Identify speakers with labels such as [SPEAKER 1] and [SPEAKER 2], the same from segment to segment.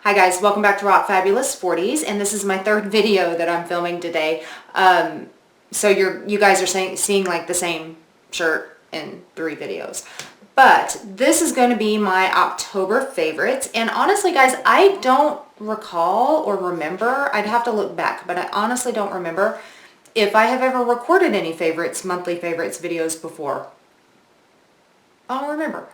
[SPEAKER 1] Hi guys, welcome back to Rock Fabulous 40s, and this is my third video that I'm filming today. So you guys are seeing like the same shirt in 3 videos. But this is going to be my October favorites, and honestly guys, I don't recall or remember, I'd have to look back, but I honestly don't remember if I have ever recorded any monthly favorites videos before. I don't remember.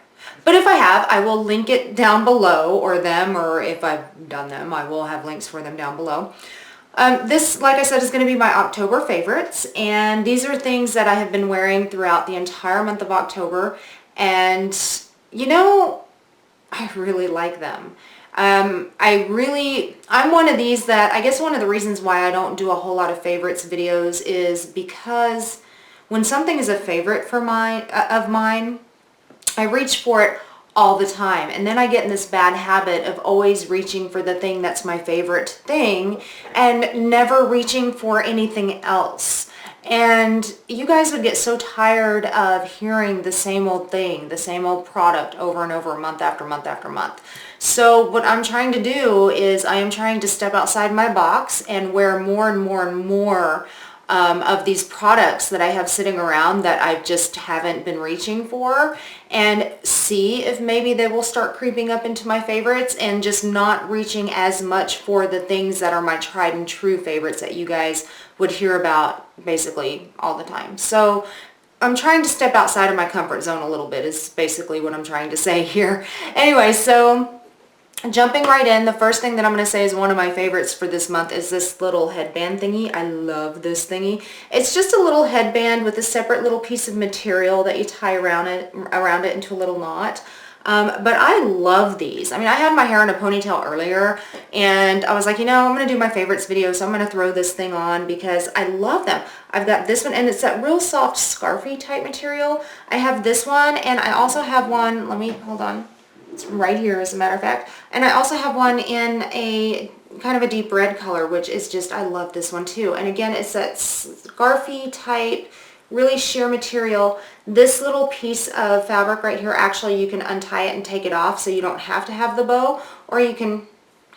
[SPEAKER 1] But if I have, I will link it down below, or if I've done them, I will have links for them down below. This, like I said, is going to be my October favorites, and these are things that I have been wearing throughout the entire month of October, and you know, I really like them. I'm one of these that, I guess one of the reasons why I don't do a whole lot of favorites videos is because when something is a favorite of mine, I reach for it all the time, and then I get in this bad habit of always reaching for the thing that's my favorite thing and never reaching for anything else. And you guys would get so tired of hearing the same old thing, the same old product over and over, month after month after month. So what I'm trying to do is I am trying to step outside my box and wear more and more and more of these products that I have sitting around that I just haven't been reaching for, and see if maybe they will start creeping up into my favorites and just not reaching as much for the things that are my tried and true favorites that you guys would hear about basically all the time. So I'm trying to step outside of my comfort zone a little bit is basically what I'm trying to say here. Anyway, so jumping right in, the first thing that I'm going to say is one of my favorites for this month is this little headband thingy. I love this thingy. It's just a little headband with a separate little piece of material that you tie around it into a little knot. But I love these. I mean, I had my hair in a ponytail earlier, and I was like, you know, I'm going to do my favorites video, so I'm going to throw this thing on because I love them. I've got this one, and it's that real soft scarfy type material. I have this one, and I also have one, hold on. It's right here, as a matter of fact. And I also have one in a kind of a deep red color, which is just, I love this one too. And again, it's that scarfy type, really sheer material. This little piece of fabric right here, actually you can untie it and take it off, so you don't have to have the bow, or you can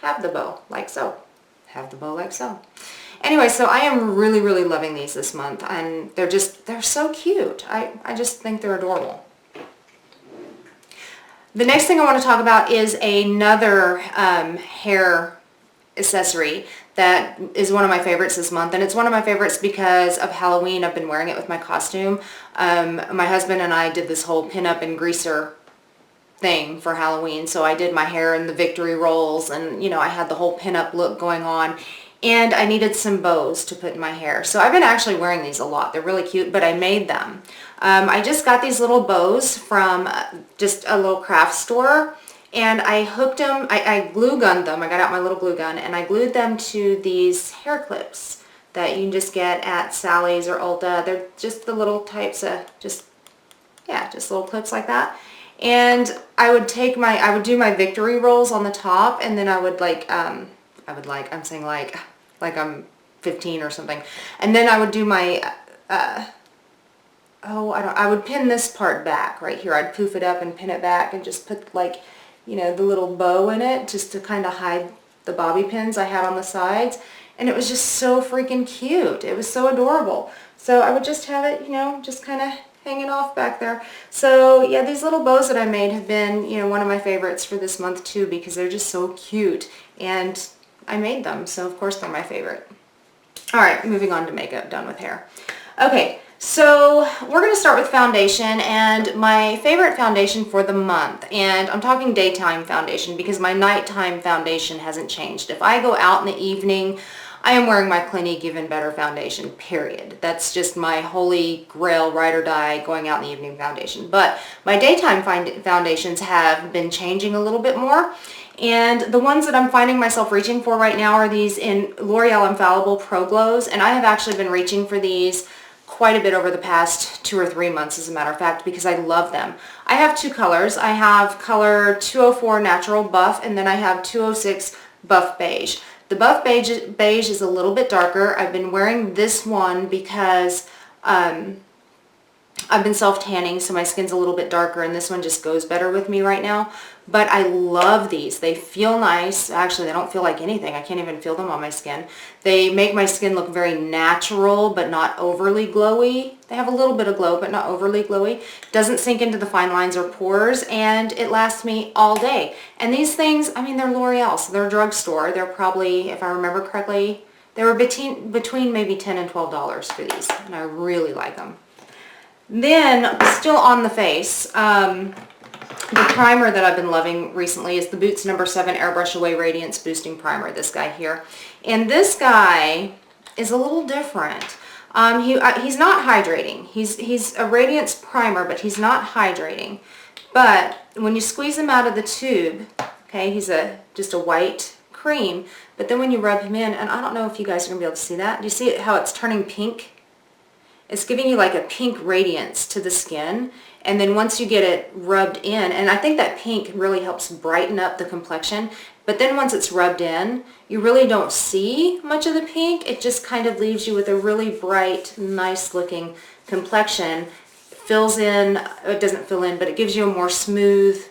[SPEAKER 1] have the bow like so. Have the bow like so. Anyway, so I am really, really loving these this month, and they're so cute. I just think they're adorable. The next thing I want to talk about is another hair accessory that is one of my favorites this month, and it's one of my favorites because of Halloween. I've been wearing it with my costume. My husband and I did this whole pin-up and greaser thing for Halloween, so I did my hair in the victory rolls, and you know, I had the whole pin-up look going on, and I needed some bows to put in my hair. So I've been actually wearing these a lot. They're really cute, but I made them. I just got these little bows from just a little craft store, and I hooked them, I glue gunned them. I got out my little glue gun, and I glued them to these hair clips that you can just get at Sally's or Ulta. They're just the little types of, just little clips like that. And I would do my victory rolls on the top, and then I would I'm saying like I'm 15 or something. And then I would do my, I would pin this part back right here. I'd poof it up and pin it back and just put the little bow in it just to kind of hide the bobby pins I had on the sides. And it was just so freaking cute. It was so adorable. So I would just have it, just kind of hanging off back there. So yeah, these little bows that I made have been, one of my favorites for this month too, because they're just so cute. And I made them, so of course they're my favorite. Alright, moving on to makeup, done with hair. Okay, so we're going to start with foundation, and my favorite foundation for the month, and I'm talking daytime foundation because my nighttime foundation hasn't changed. If I go out in the evening, I am wearing my Clinique Even Better foundation, period. That's just my holy grail, ride or die, going out in the evening foundation. But my daytime foundations have been changing a little bit more. And the ones that I'm finding myself reaching for right now are these in L'Oreal Infallible Pro Glows. And I have actually been reaching for these quite a bit over the past 2 or 3 months, as a matter of fact, because I love them. I have 2 colors. I have color 204 Natural Buff, and then I have 206 Buff Beige. The Buff Beige is a little bit darker. I've been wearing this one because I've been self-tanning, so my skin's a little bit darker, and this one just goes better with me right now. But I love these. They feel nice. Actually, they don't feel like anything. I can't even feel them on my skin. They make my skin look very natural, but not overly glowy. They have a little bit of glow, but not overly glowy. Doesn't sink into the fine lines or pores, and it lasts me all day. And these things, I mean, they're L'Oreal, so they're a drugstore. They're probably, if I remember correctly, they were between maybe $10 and $12 for these, and I really like them. Then, still on the face, the primer that I've been loving recently is the Boots No. 7 Airbrush Away Radiance Boosting Primer, this guy here. And this guy is a little different. He's not hydrating. He's a radiance primer, but he's not hydrating. But when you squeeze him out of the tube, okay, he's just a white cream, but then when you rub him in, and I don't know if you guys are going to be able to see that. Do you see how it's turning pink? It's giving you like a pink radiance to the skin, and then once you get it rubbed in, and I think that pink really helps brighten up the complexion, but then once it's rubbed in, you really don't see much of the pink. It just kind of leaves you with a really bright, nice looking complexion. Fills in, it doesn't fill in, but it gives you a more smooth,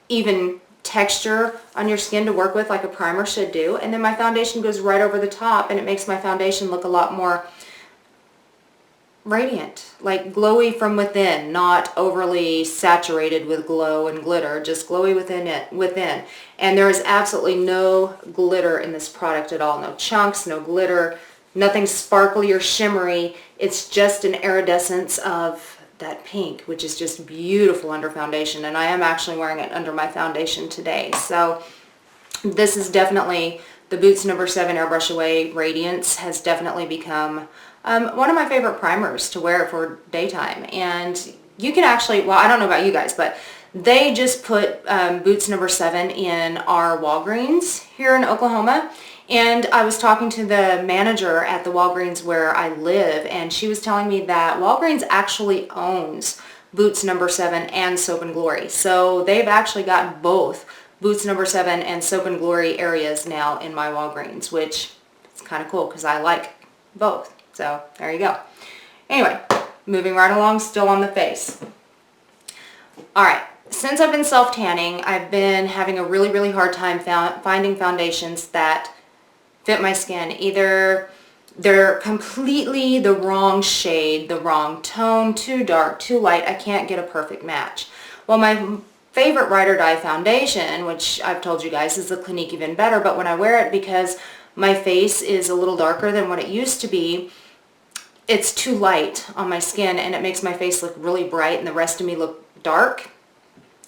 [SPEAKER 1] even texture on your skin to work with like a primer should do. And then my foundation goes right over the top, and it makes my foundation look a lot more radiant, like glowy from within, not overly saturated with glow and glitter, just glowy within. And there is absolutely no glitter in this product at all. No chunks, no glitter, nothing sparkly or shimmery. It's just an iridescence of that pink, which is just beautiful under foundation. And I am actually wearing it under my foundation today. So this is definitely, the Boots No. 7 Airbrush Away Radiance has definitely become one of my favorite primers to wear for daytime. And you can actually, well, I don't know about you guys, but they just put Boots No. 7 in our Walgreens here in Oklahoma. And I was talking to the manager at the Walgreens where I live, and she was telling me that Walgreens actually owns Boots No. 7 and Soap and Glory. So they've actually got both Boots No. 7 and Soap and Glory areas now in my Walgreens, which is kind of cool because I like both. So there you go. Anyway, moving right along, still on the face. Alright, since I've been self-tanning, I've been having a really, really hard time finding foundations that fit my skin. Either they're completely the wrong shade, the wrong tone, too dark, too light. I can't get a perfect match. Well, my favorite Ride or Die foundation, which I've told you guys is the Clinique Even Better, but when I wear it, because my face is a little darker than what it used to be, it's too light on my skin, and it makes my face look really bright and the rest of me look dark.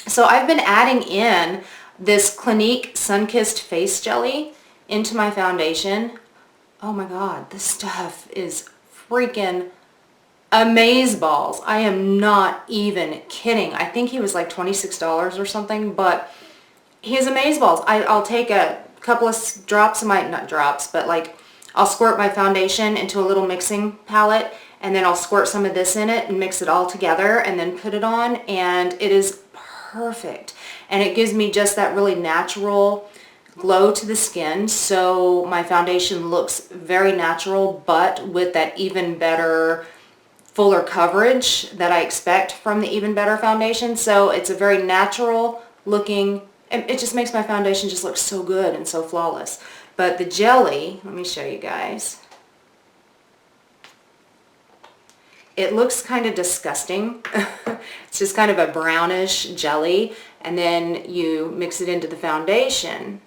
[SPEAKER 1] So I've been adding in this Clinique Sun-Kissed Face Jelly into my foundation. Oh my god, this stuff is freaking amazeballs. I am not even kidding. I think he was like $26 or something, but he is amazeballs. I'll take a couple of drops of my, not drops, but like I'll squirt my foundation into a little mixing palette, and then I'll squirt some of this in it and mix it all together and then put it on, and it is perfect. And it gives me just that really natural glow to the skin, so my foundation looks very natural, but with that Even Better fuller coverage that I expect from the Even Better foundation. So it's a very natural looking, and it just makes my foundation just look so good and so flawless. But the jelly, let me show you guys. It looks kind of disgusting. It's just kind of a brownish jelly, and then you mix it into the foundation.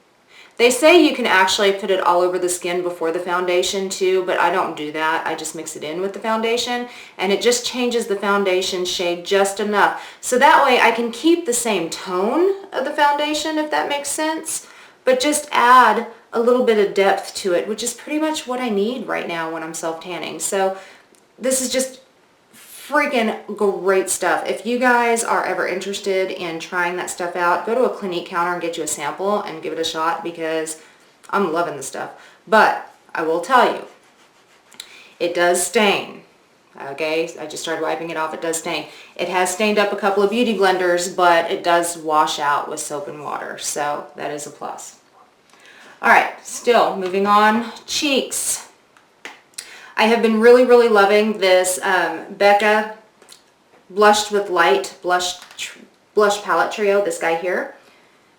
[SPEAKER 1] They say you can actually put it all over the skin before the foundation too, but I don't do that. I just mix it in with the foundation, and it just changes the foundation shade just enough. So that way I can keep the same tone of the foundation, if that makes sense, but just add a little bit of depth to it, which is pretty much what I need right now when I'm self-tanning. So this is just freaking great stuff. If you guys are ever interested in trying that stuff out, go to a Clinique counter and get you a sample and give it a shot, because I'm loving this stuff. But I will tell you, it does stain. Okay, I just started wiping it off. It does stain. It has stained up a couple of beauty blenders, but it does wash out with soap and water, so that is a plus. Alright, still moving on. Cheeks. I have been really, really loving this Becca Blushed with Light Blush Palette Trio, this guy here.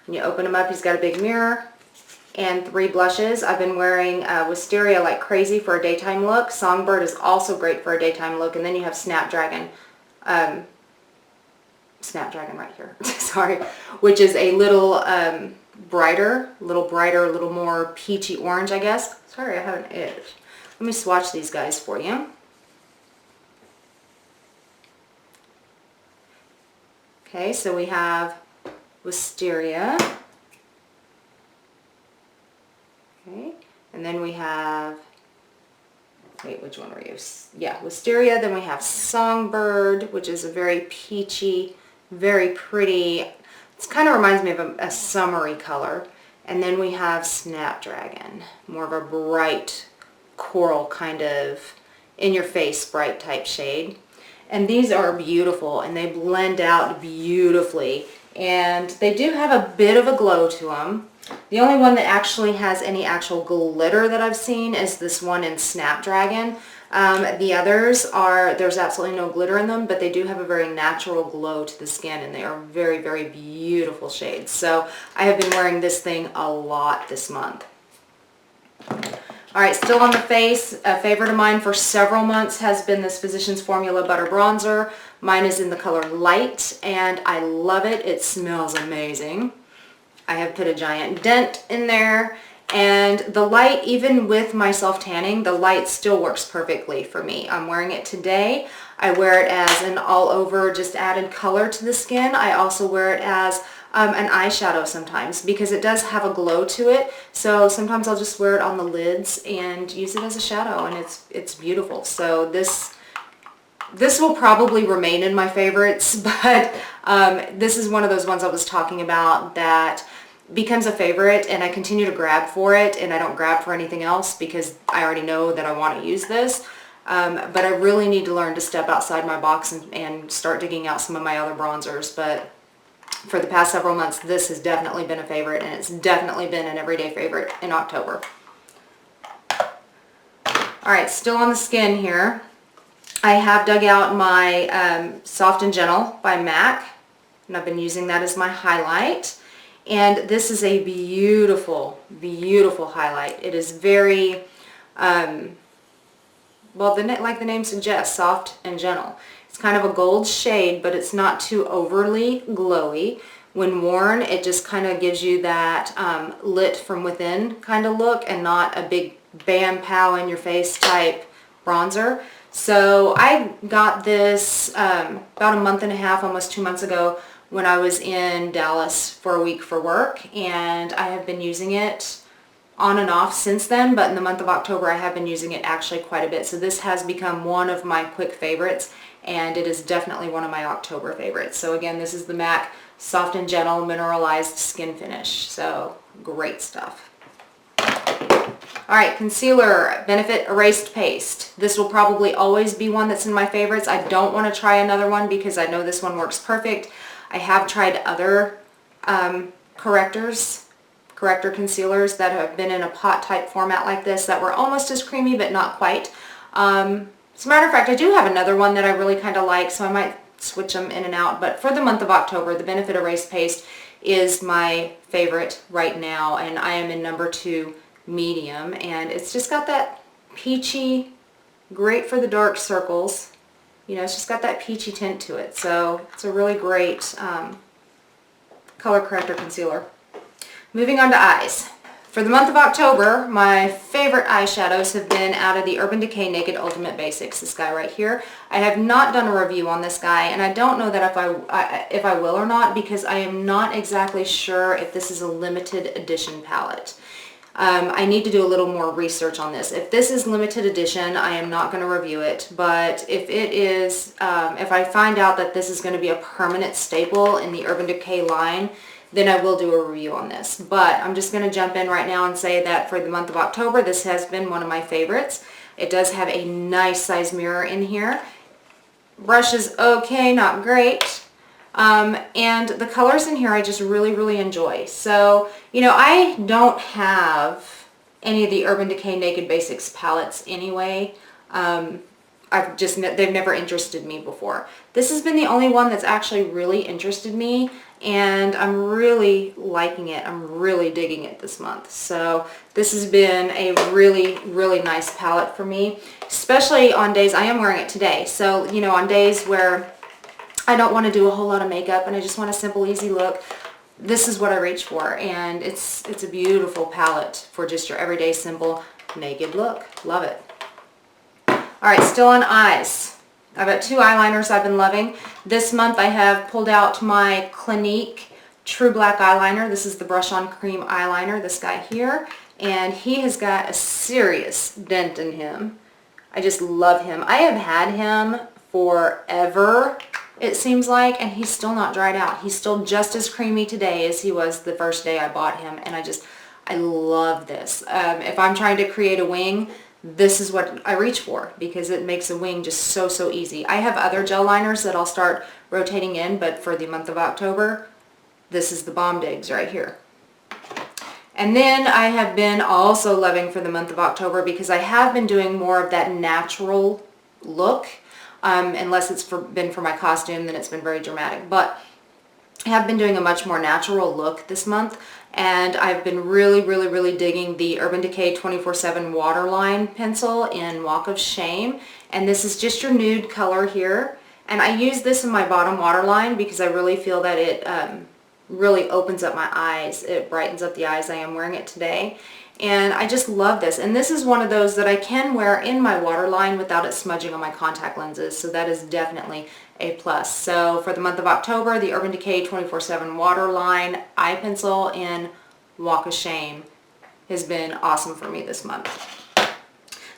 [SPEAKER 1] When you open him up, he's got a big mirror and 3 blushes. I've been wearing Wisteria like crazy for a daytime look. Songbird is also great for a daytime look. And then you have Snapdragon. Snapdragon right here, sorry, which is a little brighter, a little more peachy orange, I guess. Sorry, I have an itch. Let me swatch these guys for you. Okay, so we have Wisteria. Okay, and then we have, wait, which one were you? Yeah, Wisteria. Then we have Songbird, which is a very peachy, very pretty. It kind of reminds me of a summery color. And then we have Snapdragon, more of a bright coral kind of in-your-face bright type shade. And these are beautiful, and they blend out beautifully. And they do have a bit of a glow to them. The only one that actually has any actual glitter that I've seen is this one in Snapdragon. The others there's absolutely no glitter in them, but they do have a very natural glow to the skin, and they are very, very beautiful shades. So I have been wearing this thing a lot this month. All right, still on the face, a favorite of mine for several months has been this Physicians Formula Butter Bronzer. Mine is in the color Light, and I love it. It smells amazing. I have put a giant dent in there, and the Light, even with my self-tanning, the Light still works perfectly for me. I'm wearing it today. I wear it as an all-over, just added color to the skin. I also wear it as an eyeshadow sometimes because it does have a glow to it. So sometimes I'll just wear it on the lids and use it as a shadow, and it's beautiful. So this will probably remain in my favorites, but this is one of those ones I was talking about that becomes a favorite, and I continue to grab for it, and I don't grab for anything else because I already know that I want to use this. But I really need to learn to step outside my box and start digging out some of my other bronzers. But for the past several months, this has definitely been a favorite, and it's definitely been an everyday favorite in October. Alright, still on the skin here. I have dug out my Soft and Gentle by MAC, and I've been using that as my highlight. And this is a beautiful, beautiful highlight. It is very, well, like the name suggests, soft and gentle. It's kind of a gold shade, but it's not too overly glowy. When worn, it just kind of gives you that lit from within kind of look, and not a big bam pow in your face type bronzer. So I got this about a month and a half, almost 2 months ago, when I was in Dallas for a week for work, and I have been using it on and off since then, but in the month of October I have been using it actually quite a bit. So this has become one of my quick favorites, and it is definitely one of my October favorites. So again, this is the MAC Soft and Gentle Mineralized Skin Finish. So great stuff. Alright, concealer, Benefit Erased Paste. This will probably always be one that's in my favorites. I don't want to try another one because I know this one works perfect. I have tried other corrector concealers that have been in a pot type format like this that were almost as creamy but not quite. As a matter of fact, I do have another one that I really kind of like, so I might switch them in and out. But for the month of October, the Benefit Erase Paste is my favorite right now, and I am in number 2 medium, and it's just got that peachy, great for the dark circles. You know, it's just got that peachy tint to it, so it's a really great color corrector concealer. Moving on to eyes. For the month of October, my favorite eyeshadows have been out of the Urban Decay Naked Ultimate Basics, this guy right here. I have not done a review on this guy, and I don't know that if I will or not, because I am not exactly sure if this is a limited edition palette. I need to do a little more research on this. If this is limited edition, I am not going to review it, but if it is, if I find out that this is going to be a permanent staple in the Urban Decay line, then I will do a review on this. But I'm just going to jump in right now and say that for the month of October, this has been one of my favorites. It does have a nice size mirror in here. Brush is okay, not great. And the colors in here I just really, really enjoy. So, you know, I don't have any of the Urban Decay Naked Basics palettes anyway. I they've never interested me before. This has been the only one that's actually really interested me, and I'm really liking it. I'm really digging it this month. So this has been a really, really nice palette for me, especially on days, I am wearing it today. So, you know, on days where I don't want to do a whole lot of makeup and I just want a simple, easy look, this is what I reach for. And it's a beautiful palette for just your everyday, simple, naked look. Love it. All right, still on eyes. I've got two eyeliners I've been loving. This month I have pulled out my Clinique True Black eyeliner. This is the Brush On Cream eyeliner, this guy here. And he has got a serious dent in him. I just love him. I have had him forever, it seems like, and he's still not dried out. He's still just as creamy today as he was the first day I bought him. And I love this. If I'm trying to create a wing, this is what I reach for because it makes a wing just so, so easy. I have other gel liners that I'll start rotating in, but for the month of October, this is the Bomb Digs right here. And then I have been also loving for the month of October because I have been doing more of that natural look. Unless it's been for my costume, then it's been very dramatic. But I have been doing a much more natural look this month, and I've been really, really, really digging the Urban Decay 24/7 Waterline pencil in Walk of Shame. And this is just your nude color here. And I use this in my bottom waterline because I really feel that it really opens up my eyes. It brightens up the eyes. I am wearing it today. And I just love this. And this is one of those that I can wear in my waterline without it smudging on my contact lenses. So that is definitely a plus. So for the month of October, the Urban Decay 24/7 Waterline eye pencil in Walk of Shame has been awesome for me this month.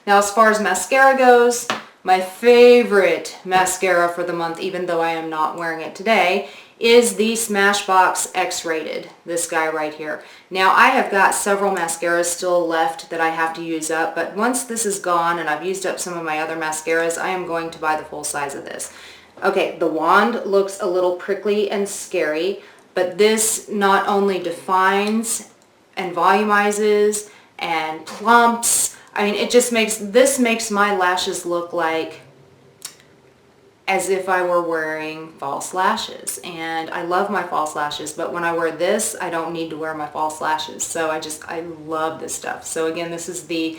[SPEAKER 1] Now as far as mascara goes, my favorite mascara for the month, even though I am not wearing it today, is the Smashbox X-Rated, this guy right here. Now I have got several mascaras still left that I have to use up, but once this is gone and I've used up some of my other mascaras, I am going to buy the full size of this. Okay, the wand looks a little prickly and scary, but this not only defines and volumizes and plumps, I mean this makes my lashes look like as if I were wearing false lashes. And I love my false lashes, but when I wear this, I don't need to wear my false lashes. So I love this stuff. So again, this is the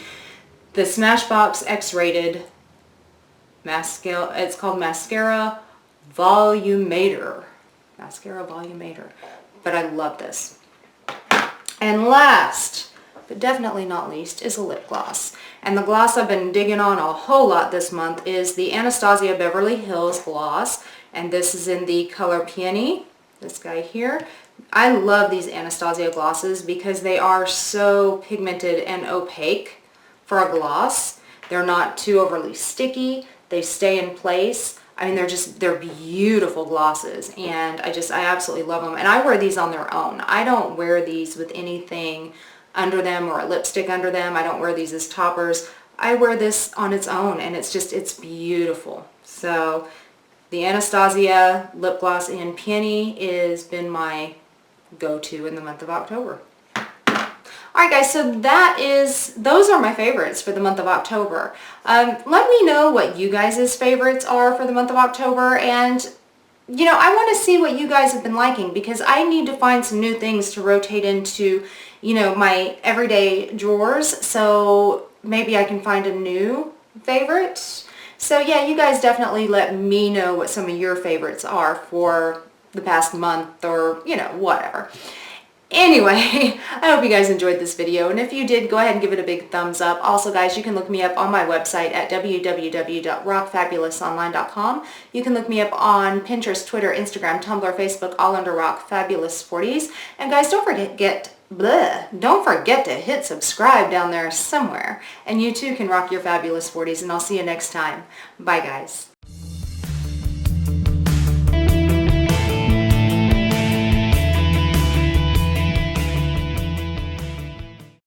[SPEAKER 1] Smashbox X-Rated mascara. It's called Mascara Volumator. Mascara Volumator. But I love this. And last, but definitely not least, is a lip gloss. And the gloss I've been digging on a whole lot this month is the Anastasia Beverly Hills gloss. And this is in the color Peony, this guy here. I love these Anastasia glosses because they are so pigmented and opaque for a gloss. They're not too overly sticky. They stay in place. I mean, they're beautiful glosses, and I absolutely love them. And I wear these on their own. I don't wear these with anything under them or a lipstick under them. I don't wear these as toppers. I wear this on its own, and it's beautiful. So the Anastasia lip gloss in Peony has been my go-to in the month of October. Alright guys, so those are my favorites for the month of October. Let me know what you guys' favorites are for the month of October, and you know, I want to see what you guys have been liking because I need to find some new things to rotate into, you know, my everyday drawers, so maybe I can find a new favorite. So yeah, you guys definitely let me know what some of your favorites are for the past month or, you know, whatever. Anyway, I hope you guys enjoyed this video, and if you did, go ahead and give it a big thumbs up. Also guys, you can look me up on my website at www.rockfabulous.online.com. You can look me up on Pinterest, Twitter, Instagram, Tumblr, Facebook, all under Rock Fabulous 40s. And guys, don't forget to hit subscribe down there somewhere. And you too can rock your fabulous 40s, and I'll see you next time. Bye guys.